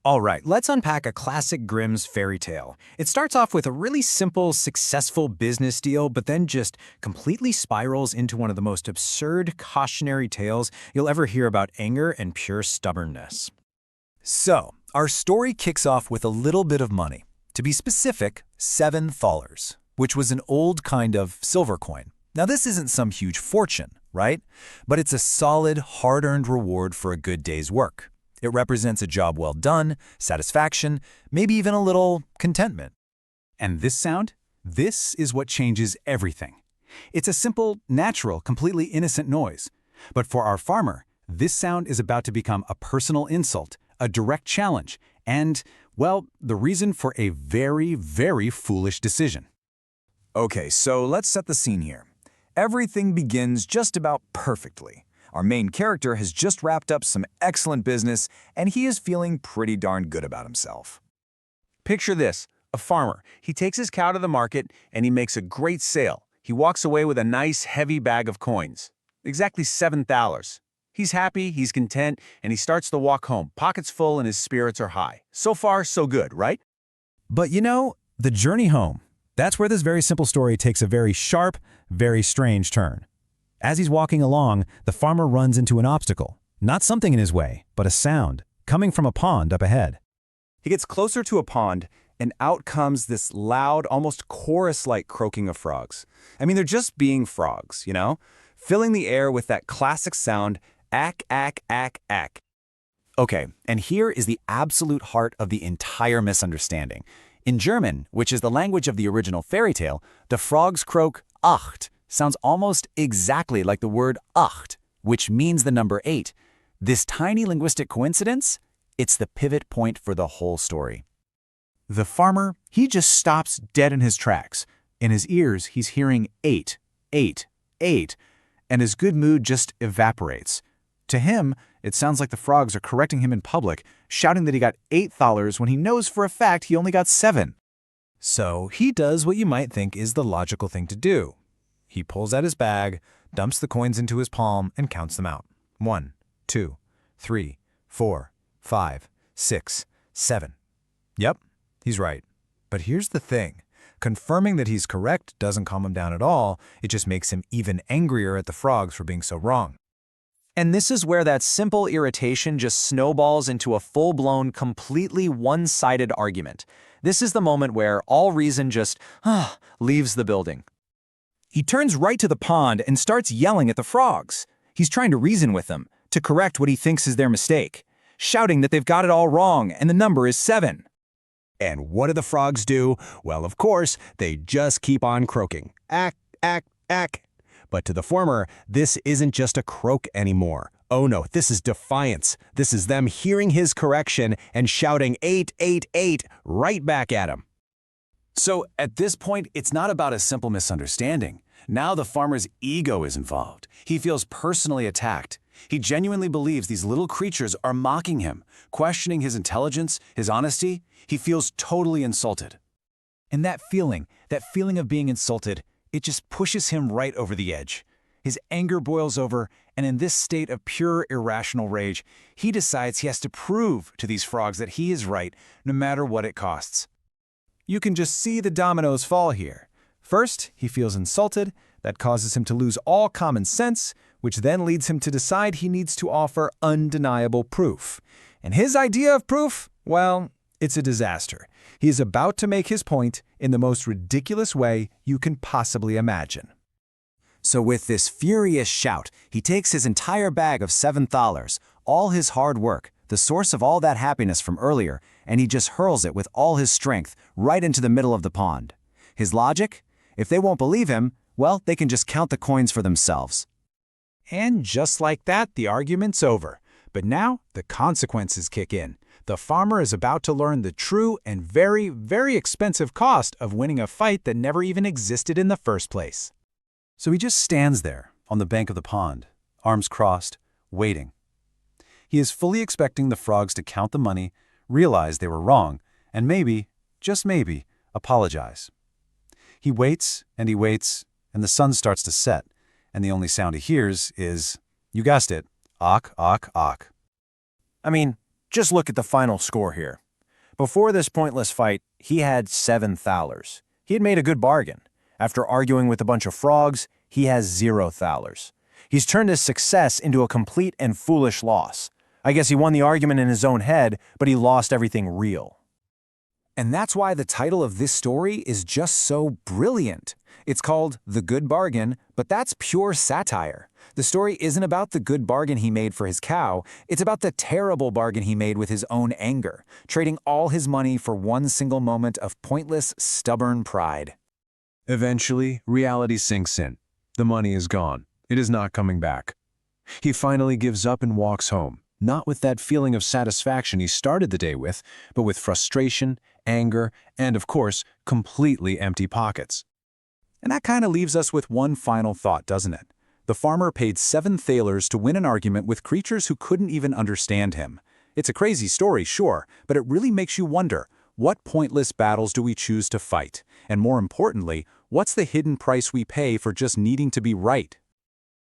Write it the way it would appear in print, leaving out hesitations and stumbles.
All right, let's unpack a classic Grimm's fairy tale. It starts off with a really simple, successful business deal, but then just completely spirals into one of the most absurd cautionary tales you'll ever hear about anger and pure stubbornness. So, our story kicks off with a little bit of money. To be specific, $7, which was an old kind of silver coin. Now, this isn't some huge fortune, right? But it's a solid, hard-earned reward for a good day's work. It represents a job well done, satisfaction, maybe even a little contentment. And this sound? This is what changes everything. It's a simple, natural, completely innocent noise. But for our farmer, this sound is about to become a personal insult, a direct challenge, and, well, the reason for a very, very foolish decision. Okay, so let's set the scene here. Everything begins just about perfectly. Our main character has just wrapped up some excellent business, and he is feeling pretty darn good about himself. Picture this, a farmer. He takes his cow to the market, and he makes a great sale. He walks away with a nice, heavy bag of coins. Exactly $7. He's happy, he's content, and he starts the walk home, pockets full and his spirits are high. So far, so good, right? But you know, the journey home, that's where this very simple story takes a very sharp, very strange turn. As he's walking along, the farmer runs into an obstacle. Not something in his way, but a sound, coming from a pond up ahead. He gets closer to a pond, and out comes this loud, almost chorus-like croaking of frogs. I mean, they're just being frogs, you know? Filling the air with that classic sound, ack, ack, ack, ack. Okay, and here is the absolute heart of the entire misunderstanding. In German, which is the language of the original fairy tale, the frogs croak acht, sounds almost exactly like the word acht, which means the number 8. This tiny linguistic coincidence? It's the pivot point for the whole story. The farmer, he just stops dead in his tracks. In his ears, he's hearing 8, 8, 8, and his good mood just evaporates. To him, it sounds like the frogs are correcting him in public, shouting that he got $8 when he knows for a fact he only got 7. So he does what you might think is the logical thing to do. He pulls out his bag, dumps the coins into his palm, and counts them out. 1, 2, 3, 4, 5, 6, 7. Yep, he's right. But here's the thing. Confirming that he's correct doesn't calm him down at all. It just makes him even angrier at the frogs for being so wrong. And this is where that simple irritation just snowballs into a full-blown, completely one-sided argument. This is the moment where all reason just, leaves the building. He turns right to the pond and starts yelling at the frogs. He's trying to reason with them, to correct what he thinks is their mistake, shouting that they've got it all wrong and the number is 7. And what do the frogs do? Well, of course, they just keep on croaking. Ack, ack, ack. But to the farmer, this isn't just a croak anymore. Oh no, this is defiance. This is them hearing his correction and shouting 8, 8, 8 right back at him. So at this point, it's not about a simple misunderstanding. Now the farmer's ego is involved. He feels personally attacked. He genuinely believes these little creatures are mocking him, questioning his intelligence, his honesty. He feels totally insulted. And that feeling of being insulted, it just pushes him right over the edge. His anger boils over, and in this state of pure irrational rage, he decides he has to prove to these frogs that he is right, no matter what it costs. You can just see the dominoes fall here. First, he feels insulted. That causes him to lose all common sense, which then leads him to decide he needs to offer undeniable proof. And his idea of proof? Well, it's a disaster. He is about to make his point in the most ridiculous way you can possibly imagine. So with this furious shout, he takes his entire bag of $7, all his hard work, the source of all that happiness from earlier, and he just hurls it with all his strength right into the middle of the pond. His logic? If they won't believe him, well, they can just count the coins for themselves. And just like that, the argument's over. But now, the consequences kick in. The farmer is about to learn the true and very, very expensive cost of winning a fight that never even existed in the first place. So he just stands there on the bank of the pond, arms crossed, waiting. He is fully expecting the frogs to count the money, realize they were wrong, and maybe, just maybe, apologize. He waits, and the sun starts to set, and the only sound he hears is, you guessed it, "Awk, awk, awk." I mean, Just look at the final score here. Before this pointless fight, he had 7 thalers. He had made a good bargain. After arguing with a bunch of frogs, he has 0 thalers. He's turned his success into a complete and foolish loss. I guess he won the argument in his own head, but he lost everything real. And that's why the title of this story is just so brilliant. It's called The Good Bargain, but that's pure satire. The story isn't about the good bargain he made for his cow, it's about the terrible bargain he made with his own anger, trading all his money for one single moment of pointless, stubborn pride. Eventually, reality sinks in. The money is gone. It is not coming back. He finally gives up and walks home, not with that feeling of satisfaction he started the day with, but with frustration, anger, and of course, completely empty pockets. And that kind of leaves us with one final thought, doesn't it? The farmer paid 7 thalers to win an argument with creatures who couldn't even understand him. It's a crazy story, sure, but it really makes you wonder, what pointless battles do we choose to fight? And more importantly, what's the hidden price we pay for just needing to be right?